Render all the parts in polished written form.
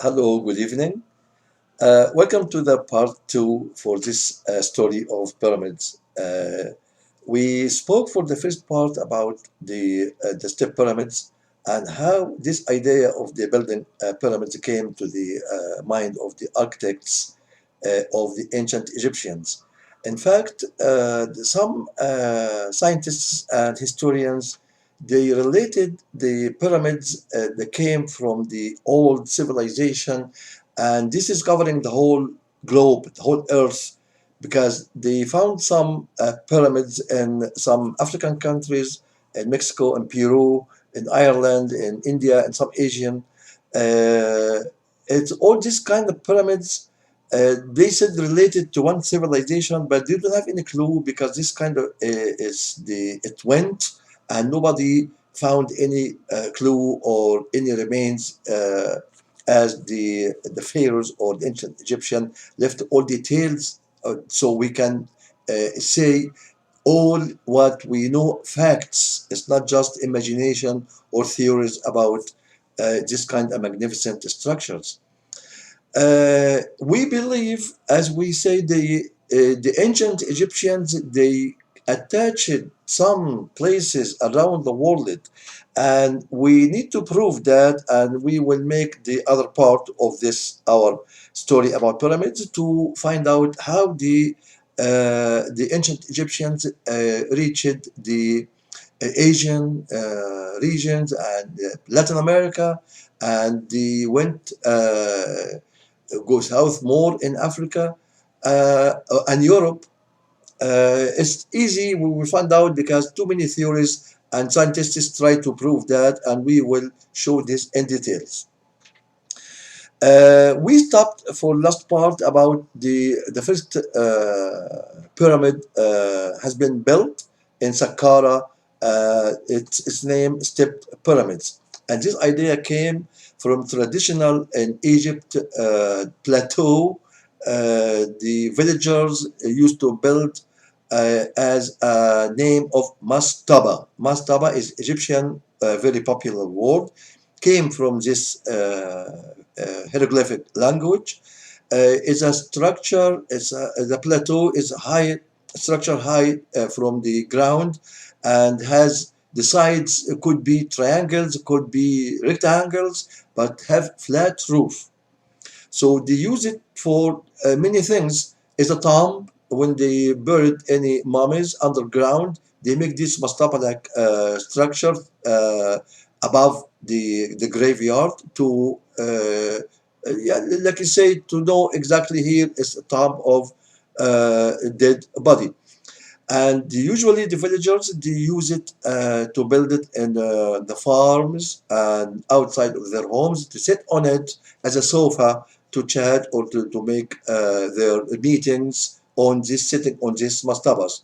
Hello, good evening. Welcome to the part two for this story of pyramids. We spoke for the first part about the step pyramids and how this idea of the building pyramids came to the mind of the architects of the ancient Egyptians. In fact, some scientists and historians they related the pyramids that came from the old civilization, and this is covering the whole globe, the whole earth, because they found some pyramids in some African countries, in Mexico and Peru, in Ireland, in India, and some Asian. Uh, it's all these kind of pyramids. They said related to one civilization, but they don't have any clue because this kind of is the it went and nobody found any clue or any remains as the pharaohs or the ancient Egyptian left all details so we can say all what we know facts. It's not just imagination or theories about this kind of magnificent structures. We believe, as we say, the ancient Egyptians they attached some places around the world, and we need to prove that, and we will make the other part of this our story about pyramids to find out how the ancient Egyptians reached the Asian regions and Latin America, and they went go south more in Africa and Europe. It's easy, we will find out because too many theories and scientists try to prove that, and we will show this in details. We stopped for last part about the first pyramid has been built in Saqqara. Its name stepped pyramids, and this idea came from traditional in Egypt plateau. The villagers used to build as a name of mastaba. Mastaba is Egyptian, very popular word, came from this hieroglyphic language. Is a structure, the plateau is high, structure high from the ground and has the sides could be triangles, could be rectangles, but have flat roof. So they use it for many things. As a tomb, when they buried any mummies underground, they make this mastaba like structure above the graveyard to yeah, like you say, to know exactly here is a tomb of dead body. And usually the villagers they use it to build it in the farms and outside of their homes to sit on it as a sofa to chat or to make their meetings on this sitting on this mastabas.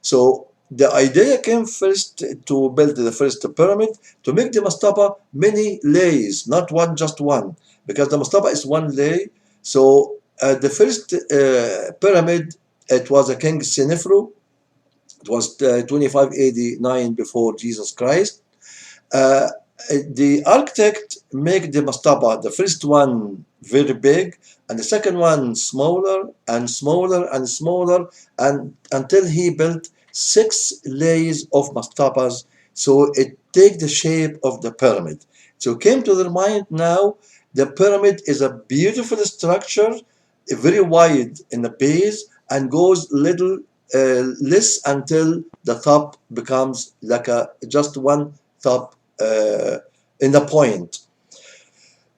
So the idea came first to build the first pyramid to make the mastaba many lays, not one just one, because the mastaba is one lay. So the first pyramid it was a king Senefru. It was 2589 before Jesus Christ. Uh, the architect make the mastaba, the first one very big, and the second one smaller and smaller and smaller, and until he built 6 layers of mastabas, so it take the shape of the pyramid. So came to their mind now, the pyramid is a beautiful structure, very wide in the base, and goes little less until the top becomes like a just one top in the point.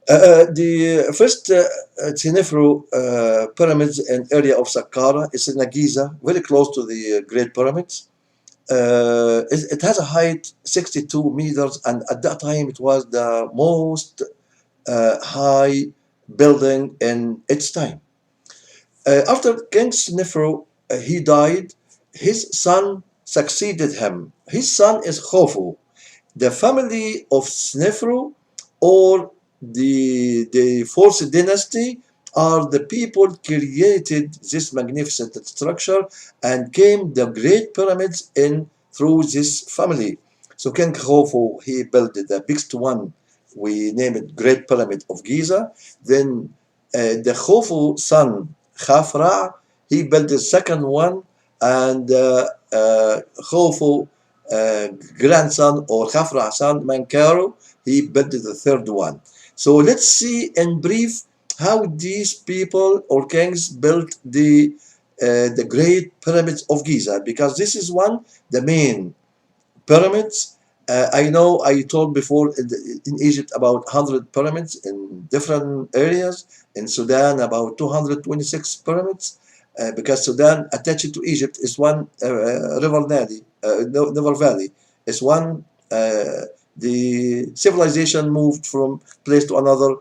The first Tsinefru pyramids in area of Saqqara is in Giza, very close to the Great Pyramids. It has a height 62 meters, and at that time it was the most high building in its time. After King Snefru he died, his son succeeded him. His son is Khofu. The family of Snefru or the fourth dynasty are the people created this magnificent structure and came the great pyramids in through this family. So King Khofu he built the biggest one we name it Great Pyramid of Giza. Then the Khufu son, Khafra, he built the second one, and Khufu uh, grandson or Khafra son, Mankaro, he built the third one. So let's see in brief how these people or kings built the Great Pyramids of Giza, because this is one, the main pyramids. I know I told before in Egypt about 100 pyramids in different areas. In Sudan, about 226 pyramids, because Sudan attached to Egypt is one river valley. River valley is one. The civilization moved from place to another,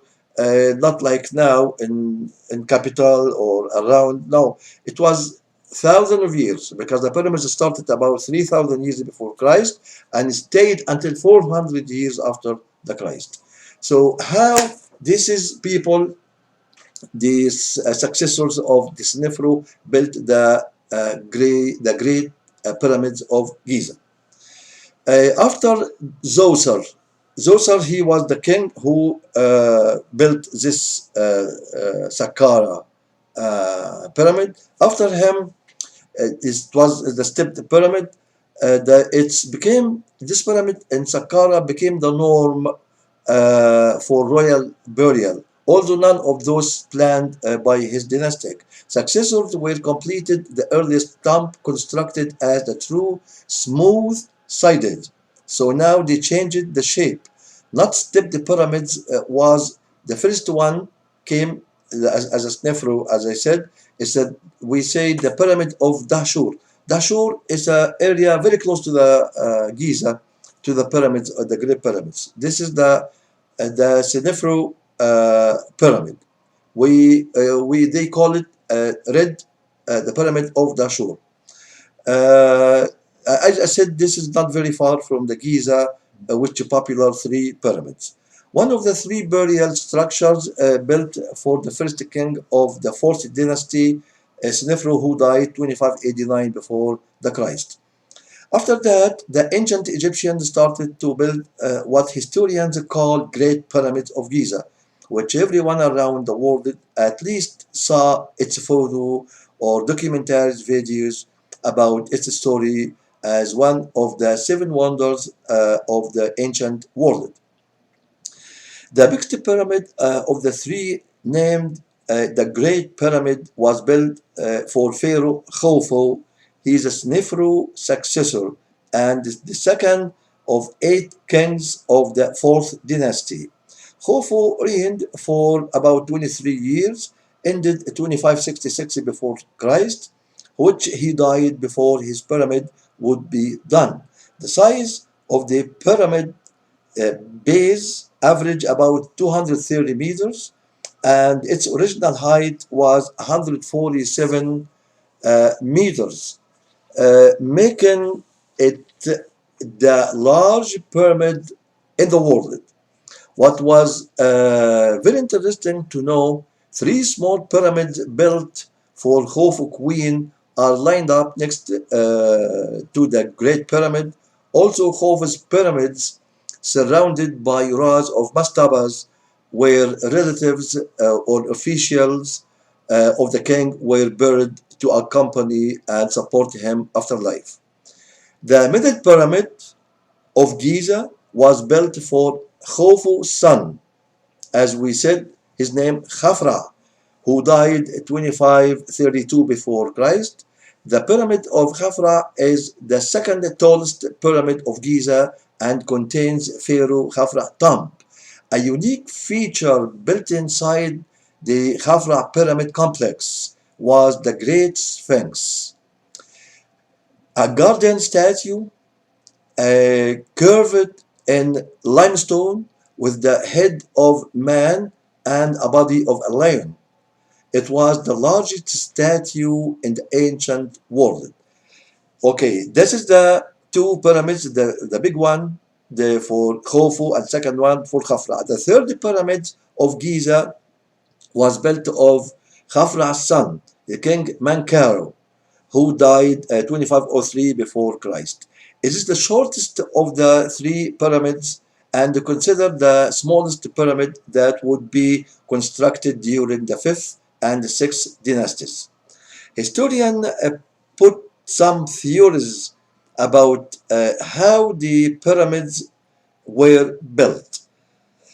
not like now in capital or around. No, it was thousands of years, because the pyramids started about 3,000 years before Christ and stayed until 400 years after the Christ. So how this is people, these successors of the Snefru, built the great pyramids of Giza. After Zoser, Zoser, he was the king who built this Saqqara pyramid. After him, it was the stepped pyramid. It's became this pyramid in Saqqara became the norm for royal burial. Although none of those planned by his dynastic successors were completed, the earliest tomb constructed as the true smooth-sided. So now they changed the shape. Not stepped pyramids was the first one came as a snefru, as I said. Is that we say the pyramid of Dashur. Dashur is an area very close to the Giza, to the pyramids, the Great Pyramids. This is the Snefru pyramid. We they call it red, the pyramid of Dashur. Uh, as I said, this is not very far from the Giza, which are popular three pyramids. One of the three burial structures built for the first king of the fourth dynasty, Snefru, who died 2589 before the Christ. After that, the ancient Egyptians started to build what historians call Great Pyramids of Giza, which everyone around the world at least saw its photo or documentaries, videos about its story as one of the seven wonders of the ancient world. The biggest pyramid of the three, named the Great Pyramid, was built for Pharaoh Khufu. He is a Snefru successor and the second of eight kings of the fourth dynasty. Khufu reigned for about 23 years, ended 2566 before Christ, which he died before his pyramid would be done. The size of the pyramid base averaged about 230 meters, and its original height was 147 meters, making it the large pyramid in the world. What was very interesting to know, three small pyramids built for Khufu Queen are lined up next to the Great Pyramid. Also, Khufu's pyramids, surrounded by rows of mastabas, where relatives or officials of the king were buried to accompany and support him after life. The middle pyramid of Giza was built for Khufu's son, as we said, his name Khafra, who died 2532 before Christ. The pyramid of Khafra is the second tallest pyramid of Giza and contains Pharaoh Khafra tomb. A unique feature built inside the Khafra pyramid complex was the Great Sphinx, a garden statue curved in limestone with the head of man and a body of a lion. It was the largest statue in the ancient world. Okay, this is the two pyramids, the big one for Khufu and second one for Khafra. The third pyramid of Giza was built of Khafra's son, the king Mankaro, who died 2503 before Christ. It is the shortest of the three pyramids and considered the smallest pyramid that would be constructed during the 5th and 6th dynasties. Historians put some theories about how the pyramids were built.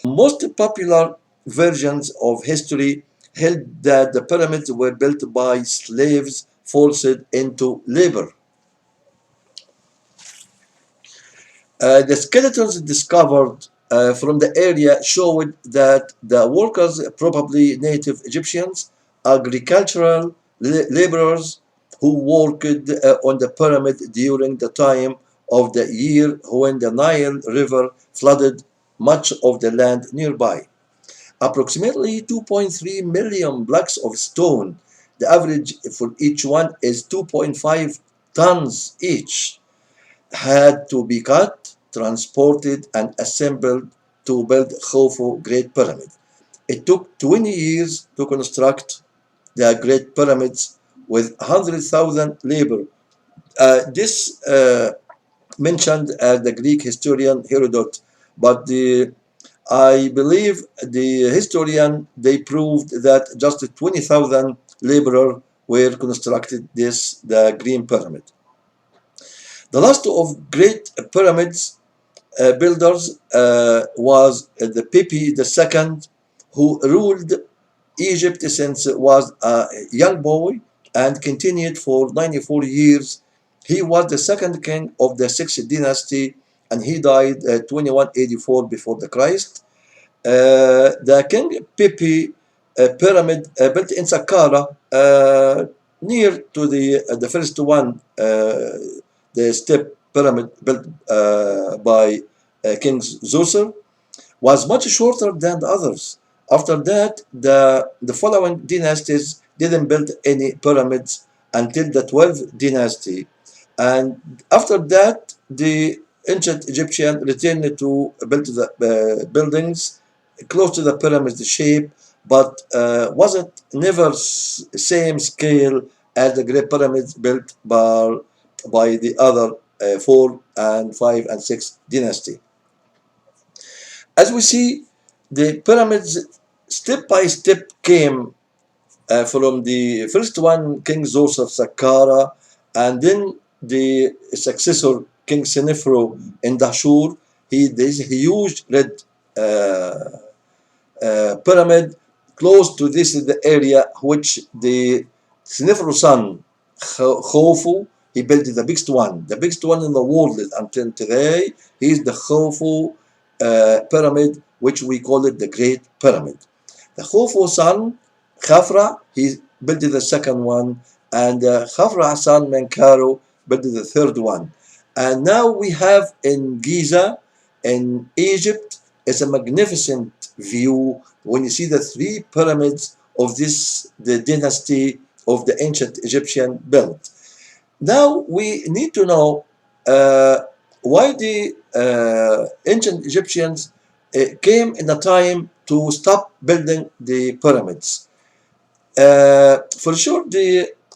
Most popular versions of history held that the pyramids were built by slaves forced into labor. The skeletons discovered from the area showed that the workers, probably native Egyptians, agricultural laborers who worked on the pyramid during the time of the year when the Nile River flooded much of the land nearby. Approximately 2.3 million blocks of stone. The average for each one is 2.5 tons each had to be cut, transported, and assembled to build Khufu Great Pyramid. It took 20 years to construct the Great Pyramids with 100,000 labor. This mentioned as the Greek historian Herodot, but I believe the historian they proved that just 20,000 laborers were constructed the Green Pyramid. The last of great pyramids builders was the Pepi II, who ruled Egypt since was a young boy and continued for 94 years. He was the second king of the sixth dynasty, and he died 2184 before the Christ. The King Pepi pyramid built in Saqqara near to the first one, the step pyramid built by King Zoser, was much shorter than the others. After that, the following dynasties didn't build any pyramids until the 12th dynasty. And after that, the ancient Egyptian returned to build the buildings close to the pyramid shape, but wasn't never same scale as the great pyramids built by the other 4 and 5 and 6 dynasty. As we see, the pyramids step by step came from the first one, King Zos of Saqqara, and then the successor, King Senefro in Dashur. This huge red uh, pyramid close to this is the area which the Senefro son, Khufu, he built the biggest one in the world until today. He is the Khufu pyramid, which we call it the Great Pyramid. The Khufu son, Khafra, he built the second one, and Khafra son Menkaro built the third one. And now we have in Giza, in Egypt, it's a magnificent view when you see the three pyramids of the dynasty of the ancient Egyptian built. Now we need to know why the ancient Egyptians came in a time to stop building the pyramids. For sure,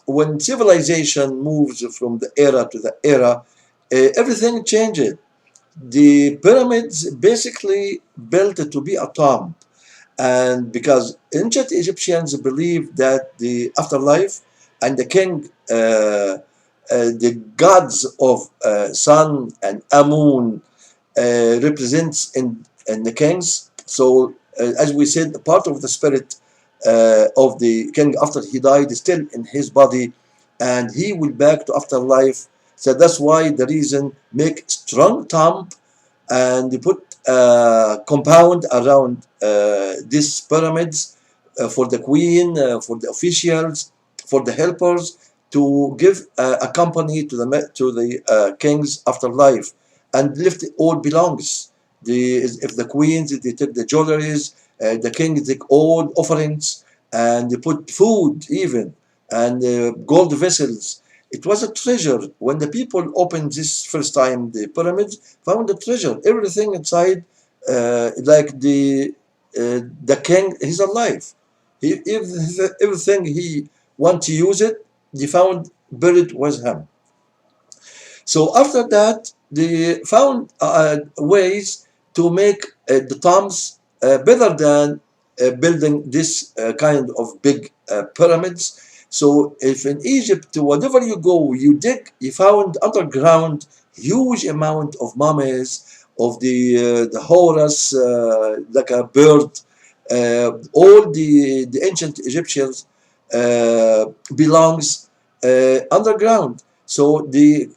when civilization moves from the era to the era, everything changed. The pyramids basically built to be a tomb, and because ancient Egyptians believed that the afterlife and the king, the gods of Sun and Amun represents in the kings. So, as we said, part of the spirit of the king after he died is still in his body, and he will back to afterlife. So that's why the reason make strong tomb and they put a compound around these pyramids for the queen, for the officials, for the helpers to give a company to the king's afterlife, and left all belongs. If the queens they take the jewelries, the king take all offerings, and they put food even and gold vessels. It was a treasure. When the people opened this first time the pyramids, found a treasure. Everything inside, like the king, he's alive. Everything he want to use it, they found buried with him. So after that, they found ways to make the tombs better than building this kind of big pyramids. So if in Egypt, wherever you go, you dig, you found underground huge amount of mummies of the Horus, like a bird. All the ancient Egyptians belongs underground. So the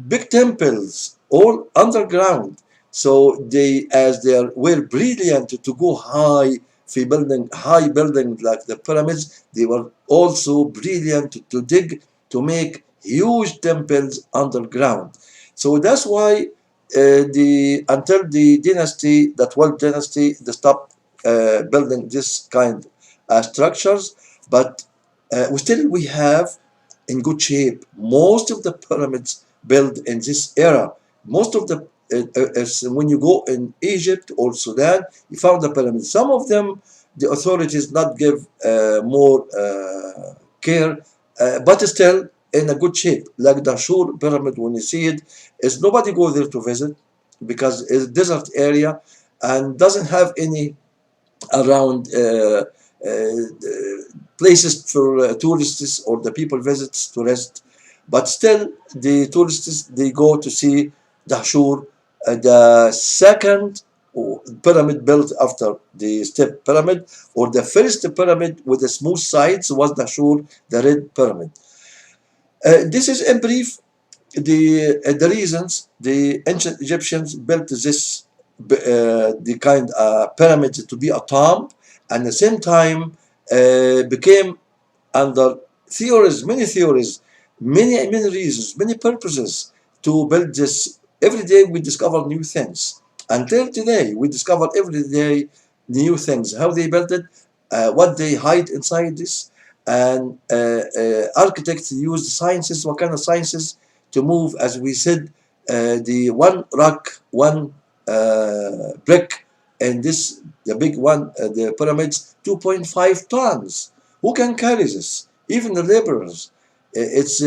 big temples all underground. So they, as they were brilliant to go high, building high buildings like the pyramids, they were also brilliant to dig to make huge temples underground. So that's why the until the dynasty, the 12th dynasty, they stopped building this kind of structures. But we have in good shape most of the pyramids built in this era. Most of the when you go in Egypt or Sudan, you found the pyramids. Some of them, the authorities not give more care, but still in a good shape. Like the Shur pyramid, when you see it, is nobody go there to visit because it's a desert area and doesn't have any around places for tourists or the people visits to rest. But still, the tourists they go to see Dahshur, the second pyramid built after the step pyramid, or the first pyramid with the smooth sides was Dahshur, the red pyramid. This is in brief the reasons the ancient Egyptians built this the kind pyramid to be a tomb, and at the same time became under theories, many reasons, many purposes to build this. Every day we discover new things. Until today, we discover every day new things. How they built it, what they hide inside this, and architects use sciences. What kind of sciences to move? As we said, the one rock, one brick, and this the big one, the pyramids, 2.5 tons. Who can carry this? Even the laborers. It's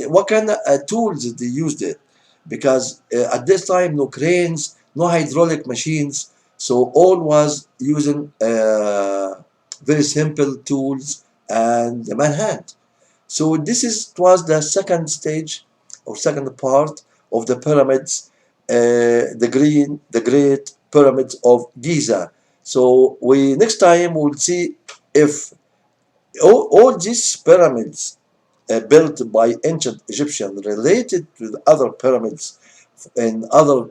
what kind of tools they used it, because at this time no cranes, no hydraulic machines, so all was using very simple tools and the manhand. So this is was the second stage or second part of the pyramids, the Great Pyramids of Giza. So we next time we'll see if all these pyramids built by ancient Egyptians related to the other pyramids in other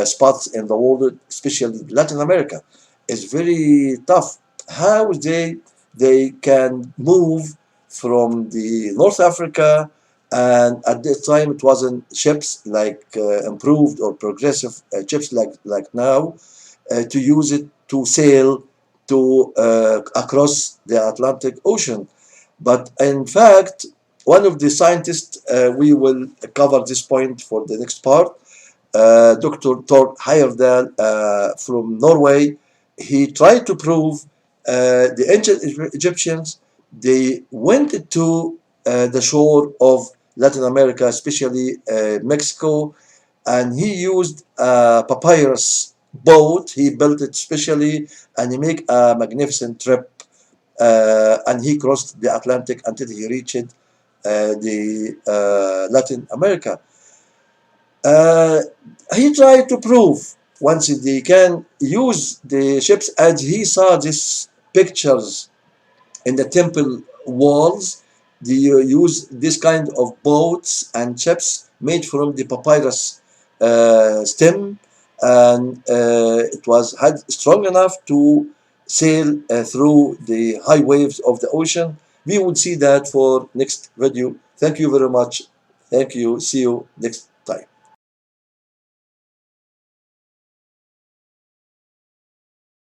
spots in the world, especially Latin America, is very tough. How they can move from the North Africa, and at this time it wasn't ships like improved or progressive ships like now, to use it to sail to across the Atlantic Ocean. But in fact, one of the scientists, we will cover this point for the next part, Dr. Thor Heyerdahl from Norway, he tried to prove the ancient Egyptians, they went to the shore of Latin America, especially Mexico, and he used a papyrus boat. He built it specially, and he made a magnificent trip, and he crossed the Atlantic until he reached the Latin America. Uh, he tried to prove once they can use the ships, as he saw these pictures in the temple walls. They use this kind of boats and ships made from the papyrus stem, and it was had strong enough to sail through the high waves of the ocean. We would see that for next video. Thank you very much. Thank you. See you next